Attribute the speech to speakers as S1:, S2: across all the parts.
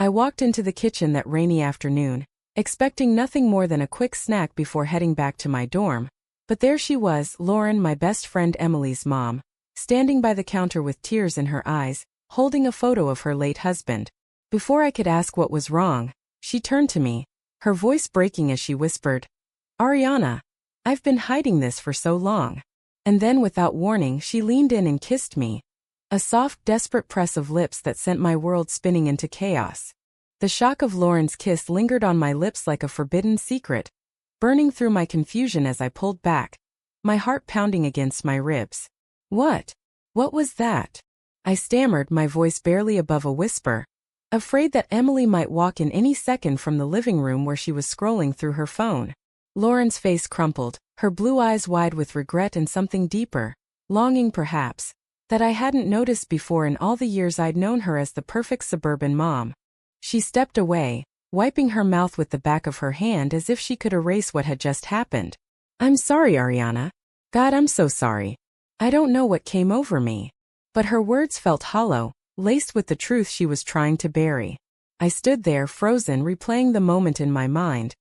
S1: I walked into the kitchen that rainy afternoon, expecting nothing more than a quick snack before heading back to my dorm. But there she was, Lauren, my best friend Emily's mom, standing by the counter with tears in her eyes, holding a photo of her late husband. Before I could ask what was wrong, she turned to me, her voice breaking as she whispered, "Ariana, I've been hiding this for so long." And then without warning she leaned in and kissed me. A soft, desperate press of lips that sent my world spinning into chaos. The shock of Lauren's kiss lingered on my lips like a forbidden secret, burning through my confusion as I pulled back, my heart pounding against my ribs. What was that?" I stammered, my voice barely above a whisper, afraid that Emily might walk in any second from the living room where she was scrolling through her phone. Lauren's face crumpled, her blue eyes wide with regret and something deeper, longing perhaps, that I hadn't noticed before in all the years I'd known her as the perfect suburban mom. She stepped away, wiping her mouth with the back of her hand as if she could erase what had just happened. "I'm sorry, Ariana. God, I'm so sorry. I don't know what came over me." But her words felt hollow, laced with the truth she was trying to bury. I stood there frozen, replaying the moment in my mind.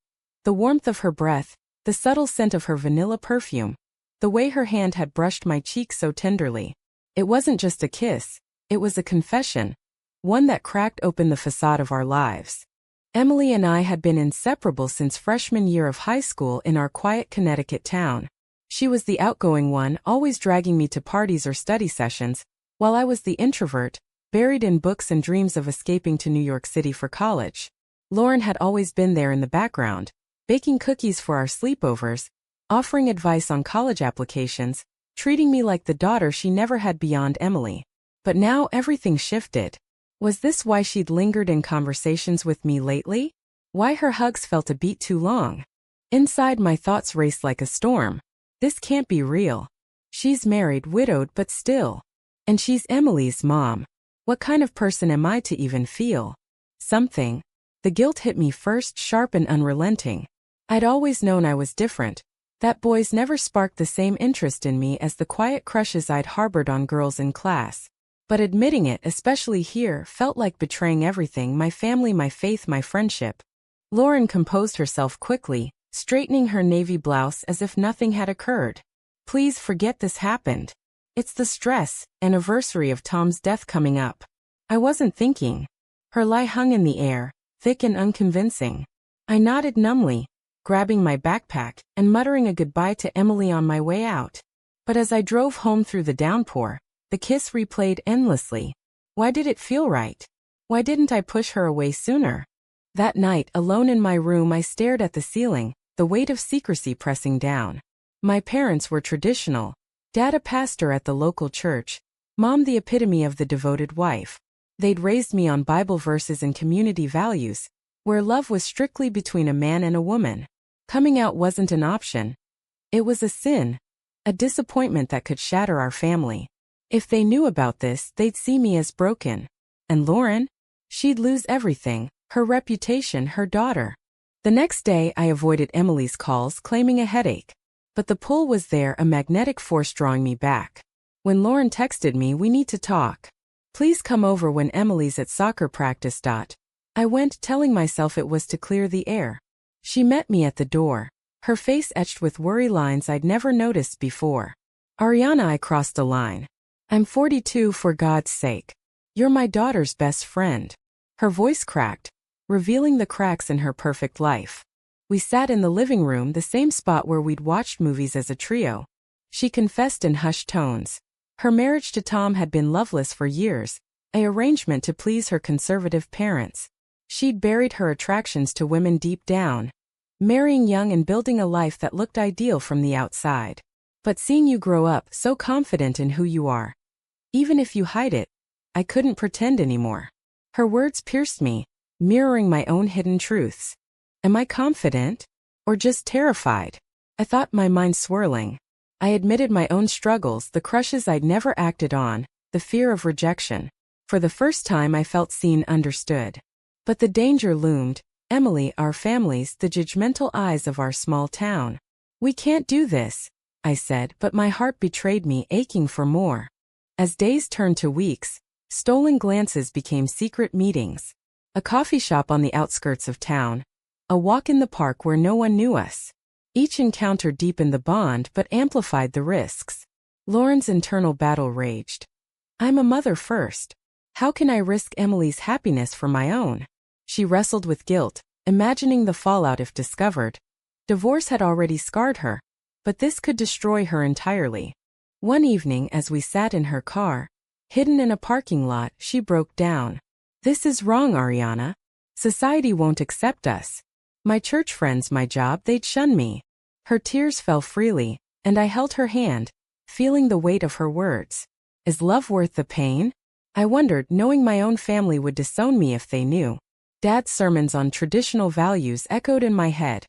S1: The warmth of her breath, the subtle scent of her vanilla perfume, the way her hand had brushed my cheek so tenderly. It wasn't just a kiss, it was a confession, one that cracked open the facade of our lives. Emily and I had been inseparable since freshman year of high school in our quiet Connecticut town. She was the outgoing one, always dragging me to parties or study sessions, while I was the introvert, buried in books and dreams of escaping to New York City for college. Lauren had always been there in the background, baking cookies for our sleepovers, offering advice on college applications, treating me like the daughter she never had beyond Emily. But now everything shifted. Was this why she'd lingered in conversations with me lately? Why her hugs felt a beat too long? Inside, my thoughts raced like a storm. This can't be real. She's married, widowed, but still. And she's Emily's mom. What kind of person am I to even feel something? The guilt hit me first, sharp and unrelenting. I'd always known I was different, that boys never sparked the same interest in me as the quiet crushes I'd harbored on girls in class. But admitting it, especially here, felt like betraying everything: my family, my faith, my friendship. Lauren composed herself quickly, straightening her navy blouse as if nothing had occurred. "Please forget this happened. It's the stress, anniversary of Tom's death coming up." I wasn't thinking. Her lie hung in the air, thick and unconvincing. I nodded numbly, grabbing my backpack and muttering a goodbye to Emily on my way out. But as I drove home through the downpour, the kiss replayed endlessly. Why did it feel right? Why didn't I push her away sooner? That night, alone in my room, I stared at the ceiling, the weight of secrecy pressing down. My parents were traditional. Dad a pastor at the local church, Mom the epitome of the devoted wife. They'd raised me on Bible verses and community values, where love was strictly between a man and a woman. Coming out wasn't an option. It was a sin, a disappointment that could shatter our family. If they knew about this, they'd see me as broken. And Lauren? She'd lose everything, her reputation, her daughter. The next day, I avoided Emily's calls, claiming a headache. But the pull was there, a magnetic force drawing me back. When Lauren texted me, "We need to talk. Please come over when Emily's at soccer practice." I went, telling myself it was to clear the air. She met me at the door, her face etched with worry lines I'd never noticed before. "Ariana," I crossed a line. "I'm 42, for God's sake. You're my daughter's best friend." Her voice cracked, revealing the cracks in her perfect life. We sat in the living room, the same spot where we'd watched movies as a trio. She confessed in hushed tones. Her marriage to Tom had been loveless for years, an arrangement to please her conservative parents. She'd buried her attractions to women deep down, marrying young and building a life that looked ideal from the outside. But seeing you grow up so confident in who you are, even if you hide it, I couldn't pretend anymore. Her words pierced me, mirroring my own hidden truths. Am I confident? Or just terrified? I thought, my mind swirling. I admitted my own struggles, the crushes I'd never acted on, the fear of rejection. For the first time I felt seen, understood. But the danger loomed: Emily, our families, the judgmental eyes of our small town. "We can't do this," I said, but my heart betrayed me, aching for more. As days turned to weeks, stolen glances became secret meetings. A coffee shop on the outskirts of town. A walk in the park where no one knew us. Each encounter deepened the bond but amplified the risks. Lauren's internal battle raged. I'm a mother first. How can I risk Emily's happiness for my own? She wrestled with guilt, imagining the fallout if discovered. Divorce had already scarred her, but this could destroy her entirely. One evening as we sat in her car, hidden in a parking lot, she broke down. This is wrong, Ariana. Society won't accept us. My church friends, my job, they'd shun me. Her tears fell freely, and I held her hand, feeling the weight of her words. Is love worth the pain? I wondered, knowing my own family would disown me if they knew. Dad's sermons on traditional values echoed in my head,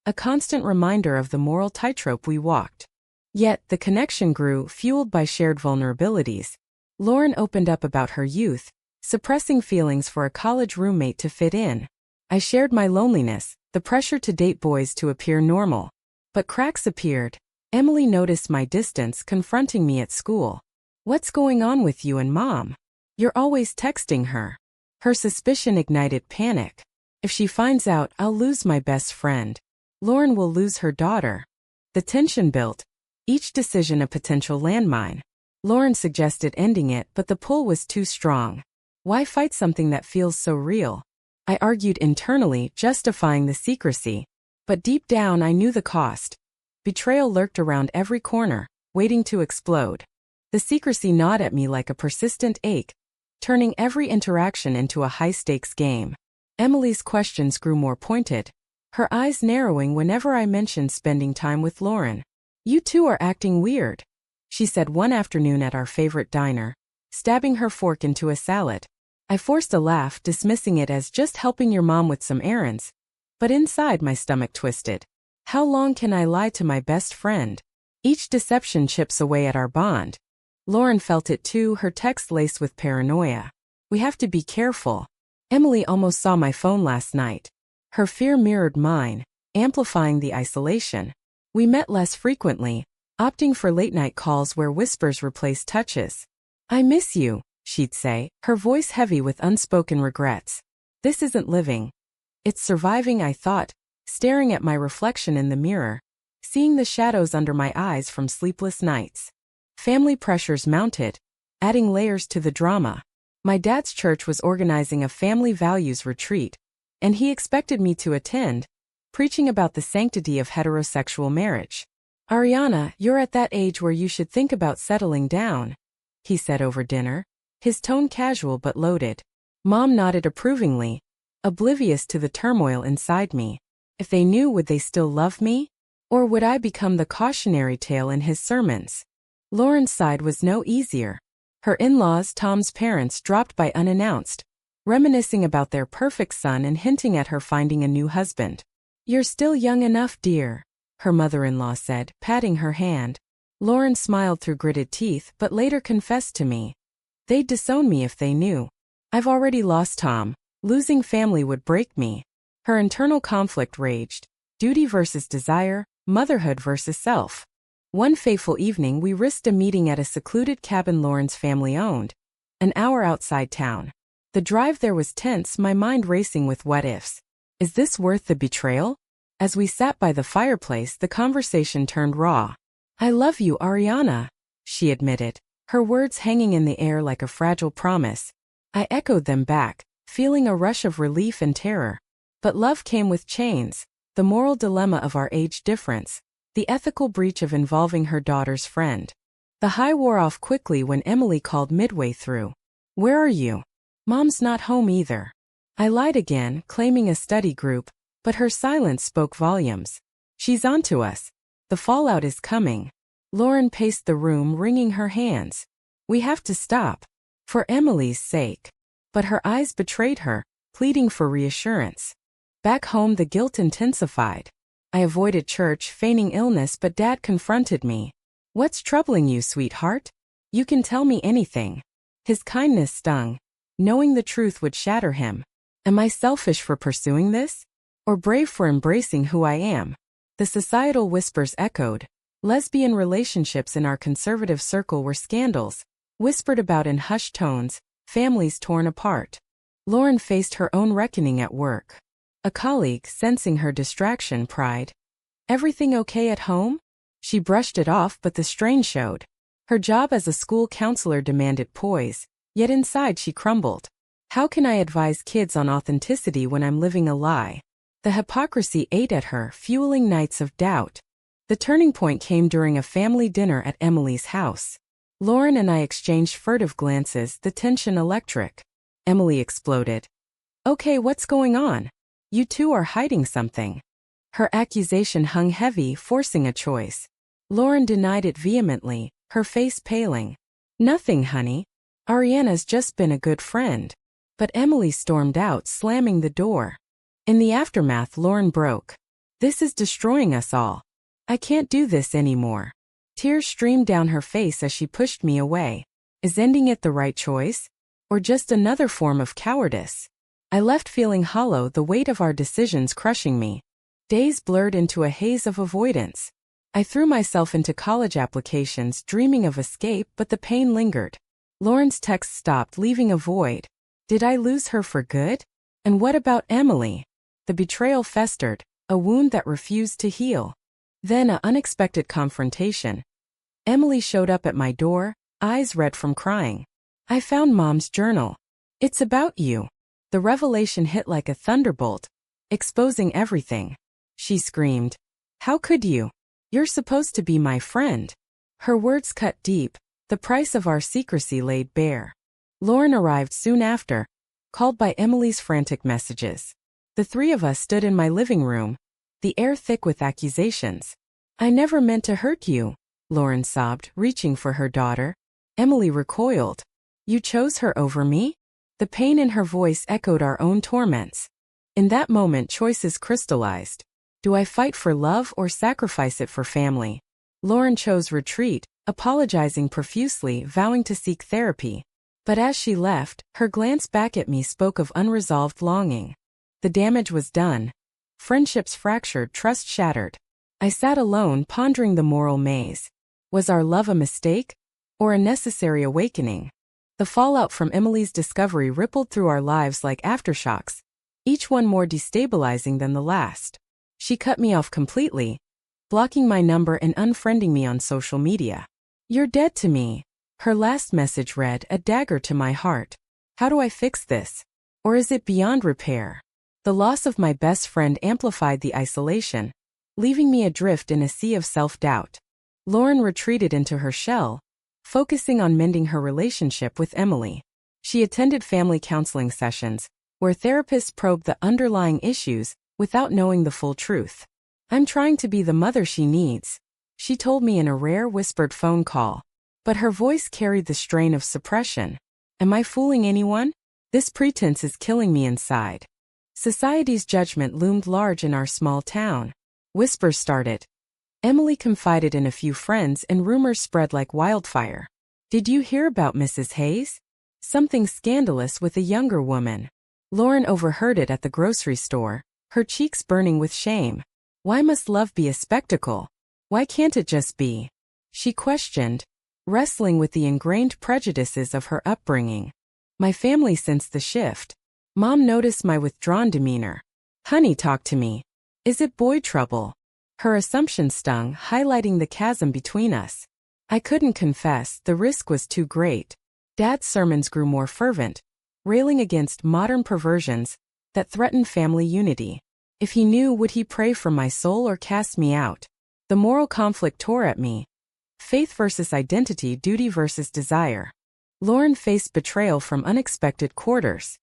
S1: a constant reminder of the moral tightrope we walked. Yet, the connection grew, fueled by shared vulnerabilities. Lauren opened up about her youth, suppressing feelings for a college roommate to fit in. I shared my loneliness, the pressure to date boys to appear normal. But cracks appeared. Emily noticed my distance, confronting me at school. What's going on with you and Mom? You're always texting her. Her suspicion ignited panic. If she finds out, I'll lose my best friend. Lauren will lose her daughter. The tension built, each decision a potential landmine. Lauren suggested ending it, but the pull was too strong. Why fight something that feels so real? I argued internally, justifying the secrecy. But deep down I knew the cost. Betrayal lurked around every corner, waiting to explode. The secrecy gnawed at me like a persistent ache, turning every interaction into a high-stakes game. Emily's questions grew more pointed, her eyes narrowing whenever I mentioned spending time with Lauren. You two are acting weird, she said one afternoon at our favorite diner, stabbing her fork into a salad. I forced a laugh, dismissing it as just helping your mom with some errands. But inside my stomach twisted. How long can I lie to my best friend? Each deception chips away at our bond. Lauren felt it too, her text laced with paranoia. We have to be careful. Emily almost saw my phone last night. Her fear mirrored mine, amplifying the isolation. We met less frequently, opting for late-night calls where whispers replaced touches. I miss you, she'd say, her voice heavy with unspoken regrets. This isn't living. It's surviving, I thought, staring at my reflection in the mirror, seeing the shadows under my eyes from sleepless nights. Family pressures mounted, adding layers to the drama. My dad's church was organizing a family values retreat, and he expected me to attend, preaching about the sanctity of heterosexual marriage. Ariana, you're at that age where you should think about settling down, he said over dinner, his tone casual but loaded. Mom nodded approvingly, oblivious to the turmoil inside me. If they knew, would they still love me? Or would I become the cautionary tale in his sermons? Lauren's side was no easier. Her in-laws, Tom's parents, dropped by unannounced, reminiscing about their perfect son and hinting at her finding a new husband. You're still young enough, dear, her mother-in-law said, patting her hand. Lauren smiled through gritted teeth but later confessed to me. They'd disown me if they knew. I've already lost Tom. Losing family would break me. Her internal conflict raged. Duty versus desire, motherhood versus self. One fateful evening we risked a meeting at a secluded cabin Lauren's family owned, an hour outside town. The drive there was tense, my mind racing with what-ifs. Is this worth the betrayal? As we sat by the fireplace, the conversation turned raw. I love you, Ariana, she admitted, her words hanging in the air like a fragile promise. I echoed them back, feeling a rush of relief and terror. But love came with chains, the moral dilemma of our age difference, the ethical breach of involving her daughter's friend. The high wore off quickly when Emily called midway through. Where are you? Mom's not home either. I lied again, claiming a study group, but her silence spoke volumes. She's onto us. The fallout is coming. Lauren paced the room, wringing her hands. We have to stop. For Emily's sake. But her eyes betrayed her, pleading for reassurance. Back home the guilt intensified. I avoided church, feigning illness, but Dad confronted me. What's troubling you, sweetheart? You can tell me anything. His kindness stung. Knowing the truth would shatter him. Am I selfish for pursuing this? Or brave for embracing who I am? The societal whispers echoed. Lesbian relationships in our conservative circle were scandals, whispered about in hushed tones, families torn apart. Lauren faced her own reckoning at work. A colleague, sensing her distraction, pried, "Everything okay at home?" She brushed it off, but the strain showed. Her job as a school counselor demanded poise, yet inside she crumbled. How can I advise kids on authenticity when I'm living a lie? The hypocrisy ate at her, fueling nights of doubt. The turning point came during a family dinner at Emily's house. Lauren and I exchanged furtive glances, the tension electric. Emily exploded. "Okay, what's going on? You two are hiding something." Her accusation hung heavy, forcing a choice. Lauren denied it vehemently, her face paling. "Nothing, honey. Ariana's just been a good friend." But Emily stormed out, slamming the door. In the aftermath, Lauren broke. "This is destroying us all. I can't do this anymore." Tears streamed down her face as she pushed me away. Is ending it the right choice? Or just another form of cowardice? I left feeling hollow, the weight of our decisions crushing me. Days blurred into a haze of avoidance. I threw myself into college applications, dreaming of escape, but the pain lingered. Lauren's text stopped, leaving a void. Did I lose her for good? And what about Emily? The betrayal festered, a wound that refused to heal. Then an unexpected confrontation. Emily showed up at my door, eyes red from crying. "I found Mom's journal. It's about you." The revelation hit like a thunderbolt, exposing everything. She screamed, "How could you? You're supposed to be my friend." Her words cut deep, the price of our secrecy laid bare. Lauren arrived soon after, called by Emily's frantic messages. The three of us stood in my living room, the air thick with accusations. "I never meant to hurt you," Lauren sobbed, reaching for her daughter. Emily recoiled. "You chose her over me?" The pain in her voice echoed our own torments. In that moment, choices crystallized. Do I fight for love or sacrifice it for family? Lauren chose retreat, apologizing profusely, vowing to seek therapy. But as she left, her glance back at me spoke of unresolved longing. The damage was done. Friendships fractured, trust shattered. I sat alone, pondering the moral maze. Was our love a mistake? Or a necessary awakening? The fallout from Emily's discovery rippled through our lives like aftershocks, each one more destabilizing than the last. She cut me off completely, blocking my number and unfriending me on social media. "You're dead to me." Her last message read, a dagger to my heart. How do I fix this? Or is it beyond repair? The loss of my best friend amplified the isolation, leaving me adrift in a sea of self-doubt. Lauren retreated into her shell, focusing on mending her relationship with Emily. She attended family counseling sessions, where therapists probed the underlying issues without knowing the full truth. "I'm trying to be the mother she needs," she told me in a rare whispered phone call. But her voice carried the strain of suppression. Am I fooling anyone? This pretense is killing me inside. Society's judgment loomed large in our small town. Whispers started. Emily confided in a few friends and rumors spread like wildfire. "Did you hear about Mrs. Hayes? Something scandalous with a younger woman." Lauren overheard it at the grocery store, her cheeks burning with shame. Why must love be a spectacle? Why can't it just be? She questioned, wrestling with the ingrained prejudices of her upbringing. My family sensed the shift. Mom noticed my withdrawn demeanor. "Honey, talk to me. Is it boy trouble?" Her assumption stung, highlighting the chasm between us. I couldn't confess, the risk was too great. Dad's sermons grew more fervent, railing against modern perversions that threatened family unity. If he knew, would he pray for my soul or cast me out? The moral conflict tore at me. Faith versus identity, duty versus desire. Lauren faced betrayal from unexpected quarters.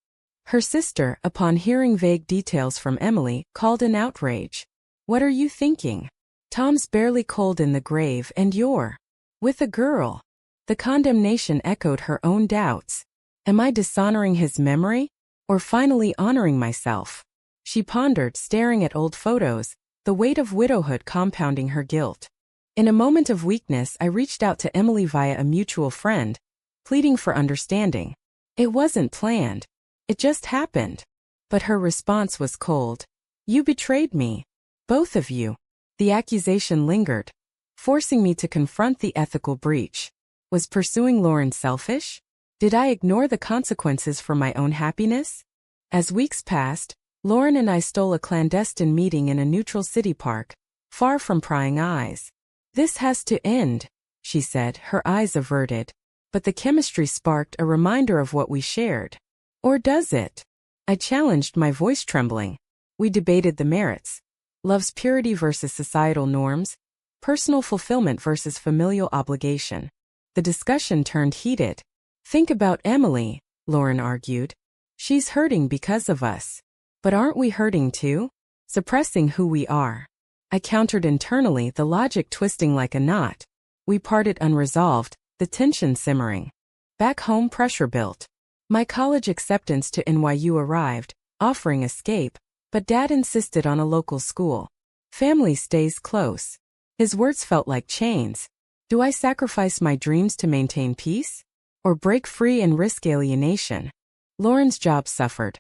S1: Her sister, upon hearing vague details from Emily, called in outrage. "What are you thinking? Tom's barely cold in the grave and you're with a girl." The condemnation echoed her own doubts. Am I dishonoring his memory? Or finally honoring myself? She pondered, staring at old photos, the weight of widowhood compounding her guilt. In a moment of weakness, I reached out to Emily via a mutual friend, pleading for understanding. It wasn't planned. It just happened. But her response was cold. "You betrayed me. Both of you." The accusation lingered, forcing me to confront the ethical breach. Was pursuing Lauren selfish? Did I ignore the consequences for my own happiness? As weeks passed, Lauren and I stole a clandestine meeting in a neutral city park, far from prying eyes. "This has to end," she said, her eyes averted. But the chemistry sparked a reminder of what we shared. Or does it? I challenged, my voice trembling. We debated the merits. Love's purity versus societal norms, personal fulfillment versus familial obligation. The discussion turned heated. "Think about Emily," Lauren argued. "She's hurting because of us. But aren't we hurting too? Suppressing who we are." I countered internally, the logic twisting like a knot. We parted unresolved, the tension simmering. Back home, pressure built. My college acceptance to NYU arrived, offering escape, but Dad insisted on a local school. "Family stays close." His words felt like chains. Do I sacrifice my dreams to maintain peace? Or break free and risk alienation? Lauren's job suffered.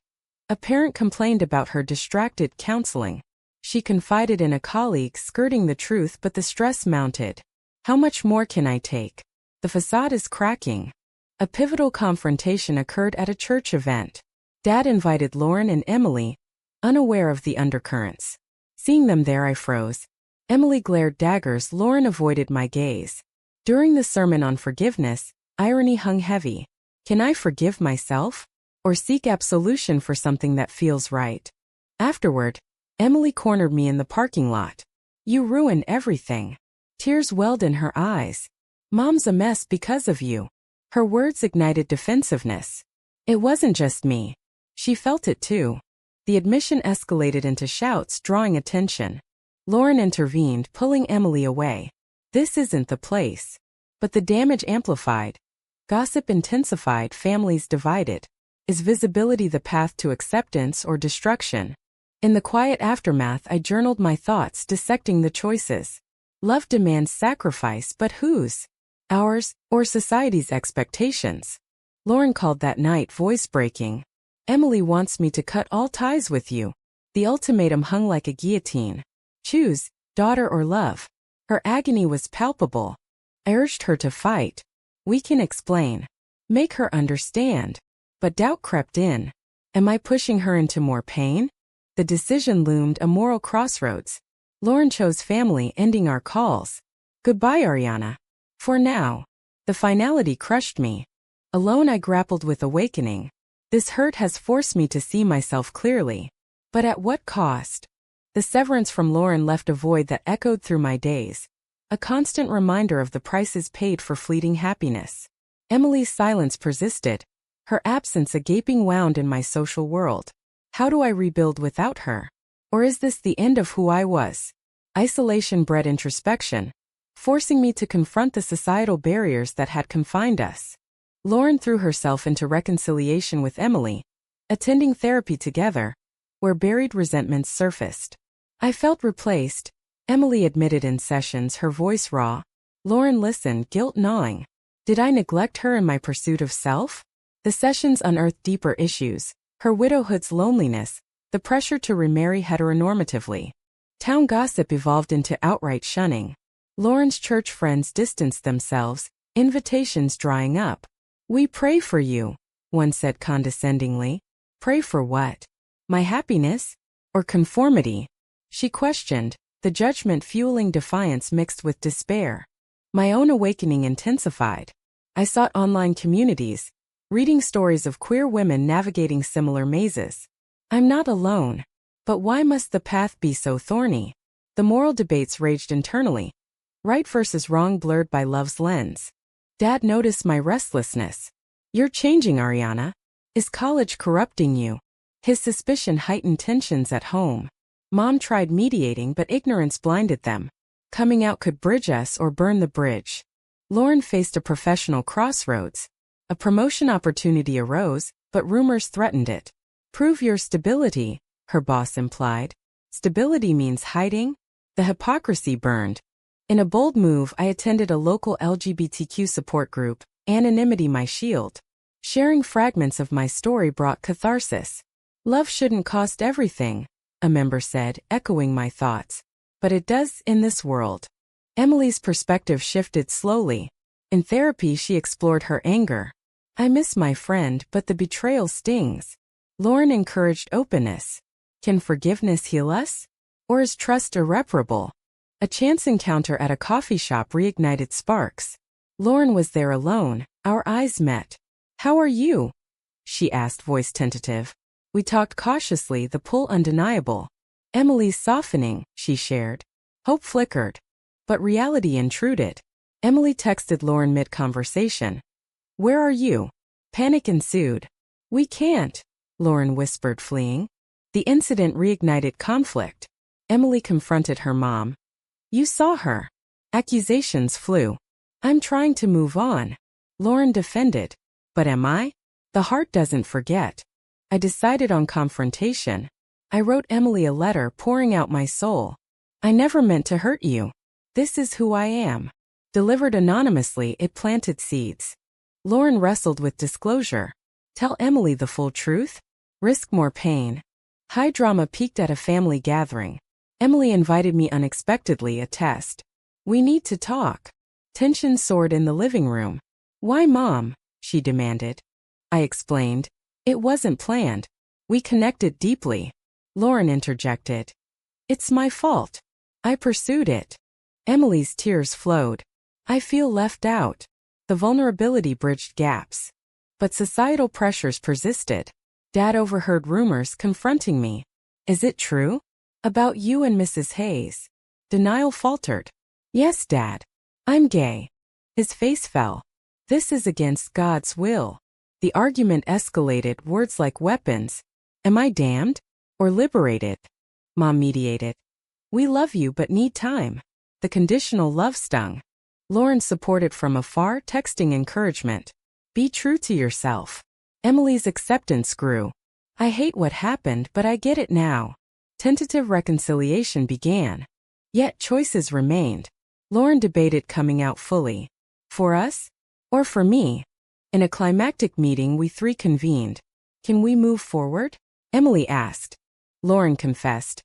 S1: A parent complained about her distracted counseling. She confided in a colleague, skirting the truth, but the stress mounted. How much more can I take? The facade is cracking. A pivotal confrontation occurred at a church event. Dad invited Lauren and Emily, unaware of the undercurrents. Seeing them there, I froze. Emily glared daggers, Lauren avoided my gaze. During the sermon on forgiveness, irony hung heavy. Can I forgive myself? Or seek absolution for something that feels right? Afterward, Emily cornered me in the parking lot. "You ruin everything." Tears welled in her eyes. "Mom's a mess because of you." Her words ignited defensiveness. It wasn't just me. She felt it too. The admission escalated into shouts, drawing attention. Lauren intervened, pulling Emily away. "This isn't the place." But the damage amplified. Gossip intensified, families divided. Is visibility the path to acceptance or destruction? In the quiet aftermath, I journaled my thoughts, dissecting the choices. Love demands sacrifice, but whose? Ours, or society's expectations? Lauren called that night voice-breaking. "Emily wants me to cut all ties with you." The ultimatum hung like a guillotine. Choose, daughter or love. Her agony was palpable. I urged her to fight. "We can explain. Make her understand." But doubt crept in. Am I pushing her into more pain? The decision loomed, a moral crossroads. Lauren chose family, ending our calls. "Goodbye, Ariana. For now." The finality crushed me. Alone, I grappled with awakening. This hurt has forced me to see myself clearly. But at what cost? The severance from Lauren left a void that echoed through my days. A constant reminder of the prices paid for fleeting happiness. Emily's silence persisted. Her absence a gaping wound in my social world. How do I rebuild without her? Or is this the end of who I was? Isolation bred introspection, forcing me to confront the societal barriers that had confined us. Lauren threw herself into reconciliation with Emily, attending therapy together, where buried resentments surfaced. I felt replaced, Emily admitted in sessions, her voice raw. Lauren listened, guilt gnawing. Did I neglect her in my pursuit of self? The sessions unearthed deeper issues, her widowhood's loneliness, the pressure to remarry heteronormatively. Town gossip evolved into outright shunning. Lauren's church friends distanced themselves, invitations drying up. "We pray for you," one said condescendingly. "Pray for what? My happiness? Or conformity?" She questioned, the judgment fueling defiance mixed with despair. My own awakening intensified. I sought online communities, reading stories of queer women navigating similar mazes. I'm not alone. But why must the path be so thorny? The moral debates raged internally. Right versus wrong blurred by love's lens. Dad noticed my restlessness. "You're changing, Ariana. Is college corrupting you?" His suspicion heightened tensions at home. Mom tried mediating, but ignorance blinded them. Coming out could bridge us or burn the bridge. Lauren faced a professional crossroads. A promotion opportunity arose, but rumors threatened it. "Prove your stability," her boss implied. Stability means hiding? The hypocrisy burned. In a bold move, I attended a local LGBTQ support group, anonymity my shield. Sharing fragments of my story brought catharsis. "Love shouldn't cost everything," a member said, echoing my thoughts. But it does in this world. Emily's perspective shifted slowly. In therapy, she explored her anger. "I miss my friend, but the betrayal stings." Lauren encouraged openness. Can forgiveness heal us? Or is trust irreparable? A chance encounter at a coffee shop reignited sparks. Lauren was there alone, our eyes met. "How are you?" she asked, voice tentative. We talked cautiously, the pull undeniable. "Emily's softening," she shared. Hope flickered. But reality intruded. Emily texted Lauren mid-conversation. "Where are you?" Panic ensued. "We can't," Lauren whispered, fleeing. The incident reignited conflict. Emily confronted her mom. "You saw her." Accusations flew. "I'm trying to move on," Lauren defended. "But am I?" The heart doesn't forget. I decided on confrontation. I wrote Emily a letter pouring out my soul. "I never meant to hurt you. This is who I am." Delivered anonymously, it planted seeds. Lauren wrestled with disclosure. Tell Emily the full truth? Risk more pain? High drama peaked at a family gathering. Emily invited me unexpectedly, a test. "We need to talk." Tension soared in the living room. "Why, Mom?" she demanded. I explained. "It wasn't planned. We connected deeply." Lauren interjected. "It's my fault. I pursued it." Emily's tears flowed. "I feel left out." The vulnerability bridged gaps. But societal pressures persisted. Dad overheard rumors confronting me. "Is it true? About you and Mrs. Hayes?" Denial faltered. "Yes, Dad. I'm gay." His face fell. "This is against God's will." The argument escalated, words like weapons. "Am I damned? Or liberated?" Mom mediated. "We love you but need time." The conditional love stung. Lauren supported from afar, texting encouragement. "Be true to yourself." Emily's acceptance grew. "I hate what happened, but I get it now." Tentative reconciliation began. Yet choices remained. Lauren debated coming out fully. For us? Or for me? In a climactic meeting, we three convened. "Can we move forward?" Emily asked. Lauren confessed.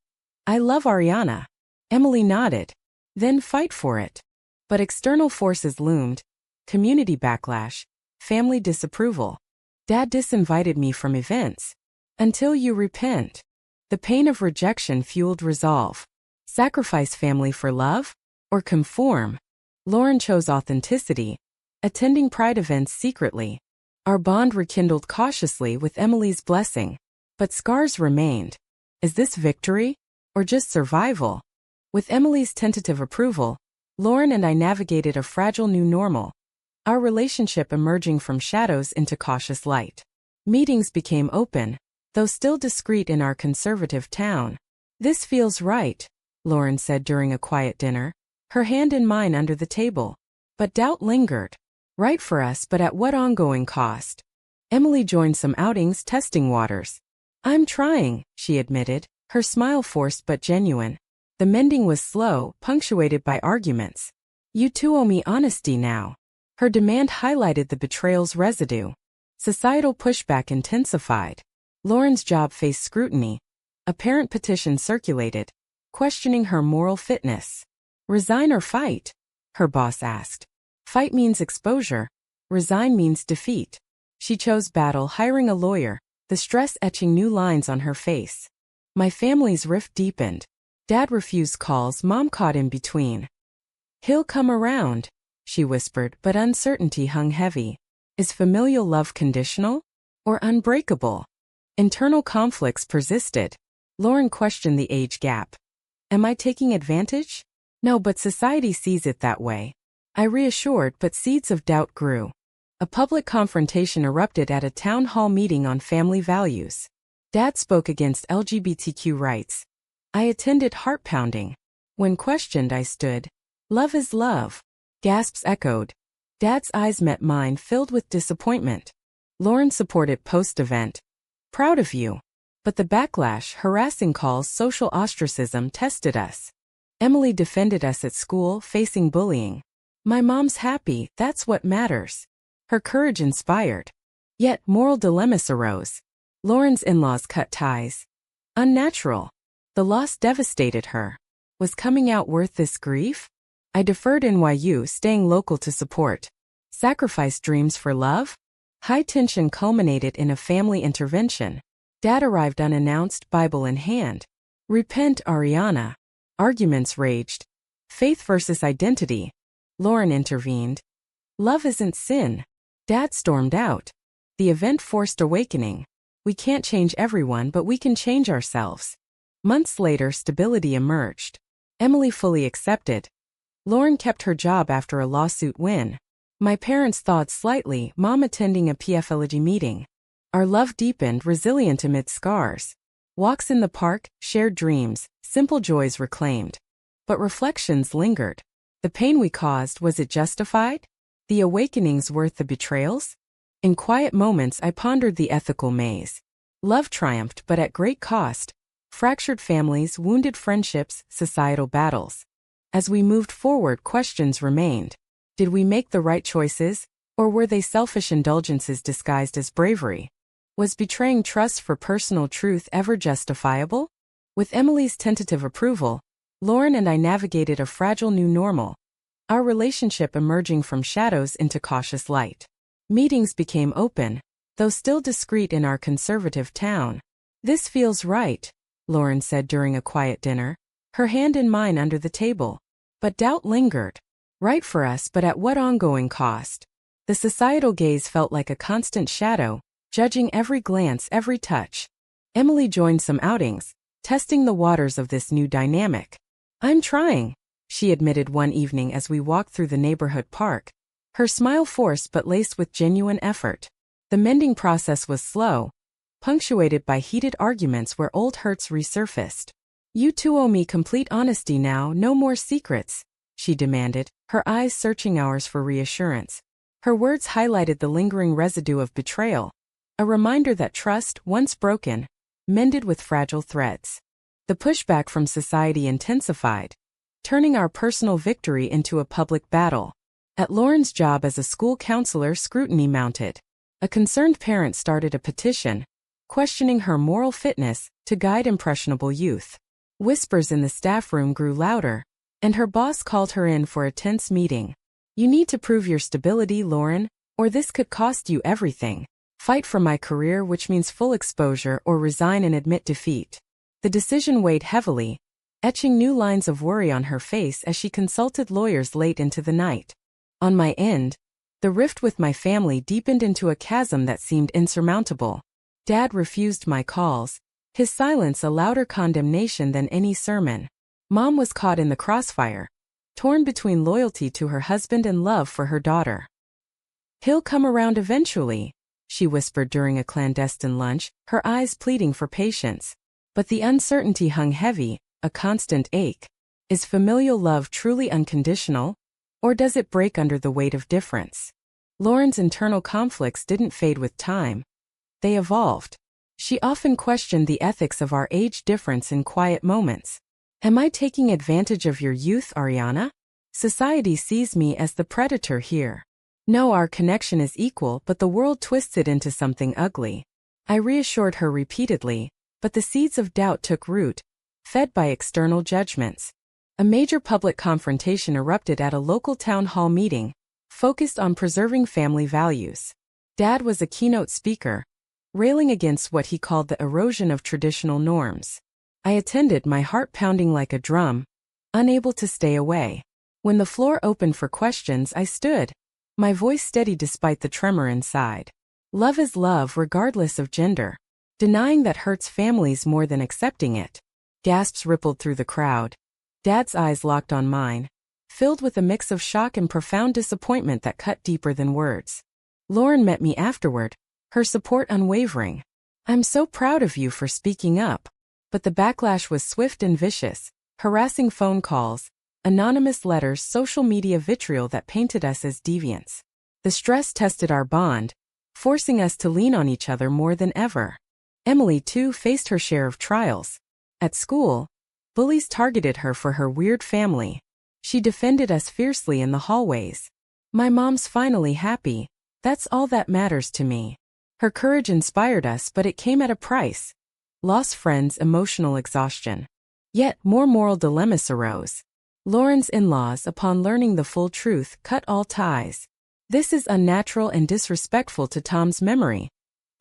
S1: "I love Ariana." Emily nodded. "Then fight for it." But external forces loomed. Community backlash. Family disapproval. Dad disinvited me from events. "Until you repent." The pain of rejection fueled resolve. Sacrifice family for love? Or conform? Lauren chose authenticity, attending Pride events secretly. Our bond rekindled cautiously with Emily's blessing. But scars remained. Is this victory? Or just survival? With Emily's tentative approval, Lauren and I navigated a fragile new normal. Our relationship emerging from shadows into cautious light. Meetings became open, though still discreet in our conservative town. "This feels right," Lauren said during a quiet dinner, her hand in mine under the table. But doubt lingered. Right for us, but at what ongoing cost? Emily joined some outings, testing waters. "I'm trying," she admitted, her smile forced but genuine. The mending was slow, punctuated by arguments. "You two owe me honesty now." Her demand highlighted the betrayal's residue. Societal pushback intensified. Lauren's job faced scrutiny. A parent petition circulated, questioning her moral fitness. "Resign or fight?" her boss asked. Fight means exposure. Resign means defeat. She chose battle, hiring a lawyer, the stress etching new lines on her face. My family's rift deepened. Dad refused calls, Mom caught in between. "He'll come around," she whispered, but uncertainty hung heavy. Is familial love conditional? Or unbreakable? Internal conflicts persisted. Lauren questioned the age gap. "Am I taking advantage?" "No, but society sees it that way." I reassured, but seeds of doubt grew. A public confrontation erupted at a town hall meeting on family values. Dad spoke against LGBTQ rights. I attended, heart pounding. When questioned, I stood. "Love is love." Gasps echoed. Dad's eyes met mine, filled with disappointment. Lauren supported post-event. "Proud of you." But the backlash, harassing calls, social ostracism tested us. Emily defended us at school, facing bullying. "My mom's happy, that's what matters." Her courage inspired. Yet moral dilemmas arose. Lauren's in-laws cut ties. Unnatural. The loss devastated her. Was coming out worth this grief? I deferred NYU, staying local to support. Sacrificed dreams for love? High tension culminated in a family intervention. Dad arrived unannounced, Bible in hand. Repent, Ariana. Arguments raged. Faith versus identity. Lauren intervened. Love isn't sin. Dad stormed out. The event forced awakening. We can't change everyone, but we can change ourselves. Months later, stability emerged. Emily fully accepted. Lauren kept her job after a lawsuit win. My parents thawed slightly, Mom attending a PFLG meeting. Our love deepened, resilient amid scars. Walks in the park, shared dreams, simple joys reclaimed. But reflections lingered. The pain we caused, was it justified? The awakenings worth the betrayals? In quiet moments I pondered the ethical maze. Love triumphed, but at great cost. Fractured families, wounded friendships, societal battles. As we moved forward, questions remained. Did we make the right choices, or were they selfish indulgences disguised as bravery? Was betraying trust for personal truth ever justifiable? With Emily's tentative approval, Lauren and I navigated a fragile new normal. Our relationship emerging from shadows into cautious light. Meetings became open, though still discreet in our conservative town. This feels right, Lauren said during a quiet dinner, her hand in mine under the table. But doubt lingered. Right for us, but at what ongoing cost? The societal gaze felt like a constant shadow, judging every glance, every touch. Emily joined some outings, testing the waters of this new dynamic. I'm trying, she admitted one evening as we walked through the neighborhood park. Her smile forced but laced with genuine effort. The mending process was slow, punctuated by heated arguments where old hurts resurfaced. You two owe me complete honesty now, no more secrets, she demanded, her eyes searching ours for reassurance. Her words highlighted the lingering residue of betrayal, a reminder that trust, once broken, mended with fragile threads. The pushback from society intensified, turning our personal victory into a public battle. At Lauren's job as a school counselor, scrutiny mounted. A concerned parent started a petition, questioning her moral fitness to guide impressionable youth. Whispers in the staff room grew louder, and her boss called her in for a tense meeting. You need to prove your stability, Lauren, or this could cost you everything. Fight for my career, which means full exposure, or resign and admit defeat. The decision weighed heavily, etching new lines of worry on her face as she consulted lawyers late into the night. On my end, the rift with my family deepened into a chasm that seemed insurmountable. Dad refused my calls, his silence a louder condemnation than any sermon. Mom was caught in the crossfire, torn between loyalty to her husband and love for her daughter. He'll come around eventually, she whispered during a clandestine lunch, her eyes pleading for patience. But the uncertainty hung heavy, a constant ache. Is familial love truly unconditional, or does it break under the weight of difference? Lauren's internal conflicts didn't fade with time. They evolved. She often questioned the ethics of our age difference in quiet moments. Am I taking advantage of your youth, Ariana? Society sees me as the predator here. No, our connection is equal, but the world twists it into something ugly. I reassured her repeatedly, but the seeds of doubt took root, fed by external judgments. A major public confrontation erupted at a local town hall meeting, focused on preserving family values. Dad was a keynote speaker, railing against what he called the erosion of traditional norms. I attended, my heart pounding like a drum, unable to stay away. When the floor opened for questions, I stood, my voice steady despite the tremor inside. Love is love regardless of gender. Denying that hurts families more than accepting it. Gasps rippled through the crowd. Dad's eyes locked on mine, filled with a mix of shock and profound disappointment that cut deeper than words. Lauren met me afterward, her support unwavering. I'm so proud of you for speaking up. But the backlash was swift and vicious, harassing phone calls, anonymous letters, social media vitriol that painted us as deviants. The stress tested our bond, forcing us to lean on each other more than ever. Emily, too, faced her share of trials. At school, bullies targeted her for her weird family. She defended us fiercely in the hallways. My mom's finally happy. That's all that matters to me. Her courage inspired us, but it came at a price. Lost friends, emotional exhaustion. Yet more moral dilemmas arose. Lauren's in-laws, upon learning the full truth, cut all ties. This is unnatural and disrespectful to Tom's memory,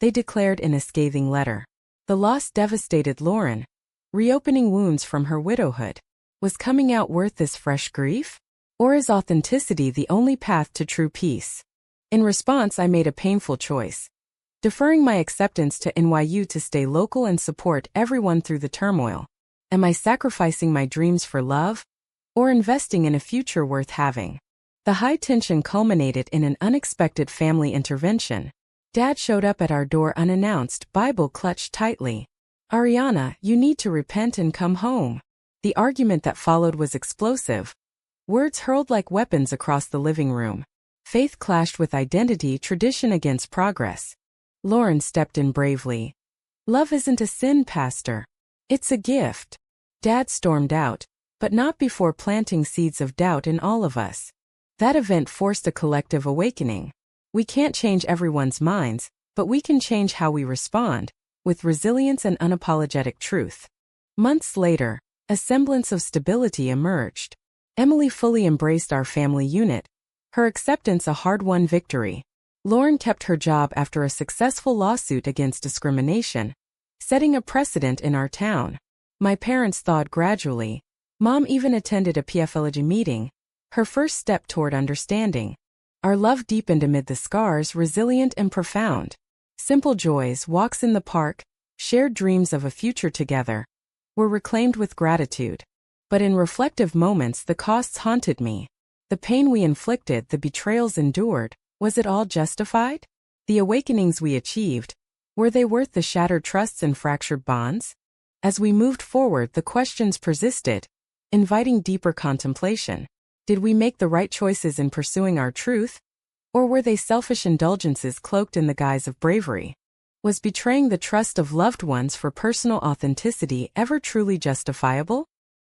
S1: they declared in a scathing letter. The loss devastated Lauren, reopening wounds from her widowhood. Was coming out worth this fresh grief? Or is authenticity the only path to true peace? In response, I made a painful choice. Deferring my acceptance to NYU to stay local and support everyone through the turmoil. Am I sacrificing my dreams for love? Or investing in a future worth having? The high tension culminated in an unexpected family intervention. Dad showed up at our door unannounced, Bible clutched tightly. "Ariana, you need to repent and come home." The argument that followed was explosive. Words hurled like weapons across the living room. Faith clashed with identity, tradition against progress. Lauren stepped in bravely. "Love isn't a sin, Pastor. It's a gift." Dad stormed out, but not before planting seeds of doubt in all of us. That event forced a collective awakening. We can't change everyone's minds, but we can change how we respond, with resilience and unapologetic truth. Months later, a semblance of stability emerged. Emily fully embraced our family unit, her acceptance a hard-won victory. Lauren kept her job after a successful lawsuit against discrimination, setting a precedent in our town. My parents thawed gradually. Mom even attended a PFLG meeting, her first step toward understanding. Our love deepened amid the scars, resilient and profound. Simple joys, walks in the park, shared dreams of a future together, were reclaimed with gratitude. But in reflective moments, the costs haunted me. The pain we inflicted, the betrayals endured, was it all justified? The awakenings we achieved, were they worth the shattered trusts and fractured bonds? As we moved forward, the questions persisted, inviting deeper contemplation. Did we make the right choices in pursuing our truth? Or were they selfish indulgences cloaked in the guise of bravery? Was betraying the trust of loved ones for personal authenticity ever truly justifiable?